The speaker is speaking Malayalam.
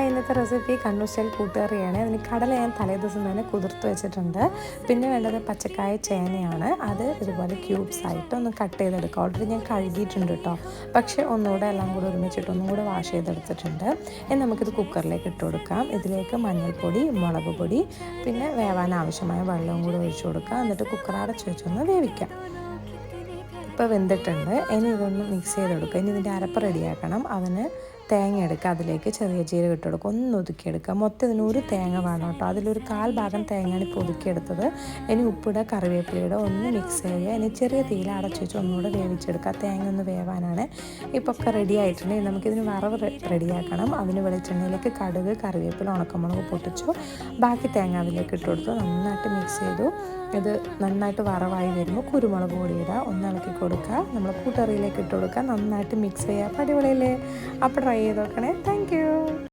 ഇന്നത്തെ റെസിപ്പി കണ്ണൂർ സ്റ്റൈൽ കൂട്ടുകറിയാണ്. അതിന് കടല ഞാൻ തലേദിവസം തന്നെ കുതിർത്ത് വെച്ചിട്ടുണ്ട്. പിന്നെ വേണ്ടത് പച്ചക്കായ ചേനയാണ്. അത് ഇതുപോലെ ക്യൂബ്സ് ആയിട്ട് ഒന്ന് കട്ട് ചെയ്തെടുക്കുക. ഓൾറെഡി ഞാൻ കഴുകിയിട്ടുണ്ട് കേട്ടോ, പക്ഷേ ഒന്നുകൂടെ എല്ലാം കൂടെ ഒരുമിച്ചിട്ട് ഒന്നും കൂടെ വാഷ് ചെയ്തെടുത്തിട്ടുണ്ട്. ഇനി നമുക്കിത് കുക്കറിലേക്ക് ഇട്ട് കൊടുക്കാം. ഇതിലേക്ക് മഞ്ഞൾപ്പൊടി, മുളക് പൊടി, പിന്നെ വേവാൻ ആവശ്യമായ വെള്ളവും കൂടെ ഒഴിച്ചു കൊടുക്കാം. എന്നിട്ട് കുക്കർ അടച്ച് വെച്ചൊന്ന് വേവിക്കാം. ഇപ്പോൾ വെന്തിട്ടുണ്ട്. ഇനി ഇതൊന്ന് മിക്സ് ചെയ്തെടുക്കുക. ഇനി ഇതിൻ്റെ അരപ്പ് റെഡിയാക്കണം. അതിന് തേങ്ങ എടുക്കുക, അതിലേക്ക് ചെറിയ ജീരകം ഇട്ട് കൊടുക്കുക, ഒന്ന് ഒതുക്കിയെടുക്കുക. മൊത്തം ഇതിനൊരു തേങ്ങ വേണം കേട്ടോ. അതിലൊരു 1/4 ഭാഗം തേങ്ങയാണ് ഇപ്പോൾ ഒതുക്കിയെടുത്തത്. ഇനി ഉപ്പിടുക, കറിവേപ്പിലയുടെ ഒന്ന് മിക്സ് ചെയ്യുക. ഇനി ചെറിയ തീയിൽ അടച്ചു വെച്ച് ഒന്നുകൂടെ വേവിച്ചെടുക്കുക. തേങ്ങ ഒന്ന് വേവാനാണ്. ഇപ്പോൾ ഒക്കെ റെഡി ആയിട്ടുണ്ട്. നമുക്കിതിന് വറവ് റെഡിയാക്കണം. അതിന് വെളിച്ചെണ്ണയിലേക്ക് കടുക്, കറിവേപ്പില, ഉണക്കമുളക് പൊട്ടിച്ചു. ബാക്കി തേങ്ങ അതിലേക്ക് ഇട്ട് കൊടുത്തു. നന്നായിട്ട് മിക്സ് ചെയ്തു. ഇത് നന്നായിട്ട് വറവായി വരുമ്പോൾ കുരുമുളക് പൊടി ഇടുക, ഒന്ന് ഇളക്കി കൊടുക്കുക. നമ്മൾ കൂട്ടുകറിയിലേക്ക് ഇട്ട് കൊടുക്കുക. നന്നായിട്ട് മിക്സ് ചെയ്യുക. അപ്പോൾ അടിപൊളിയല്ലേ? അപ്പോൾ ട്രൈ ചെയ്ത് നോക്കണേ. Thank you.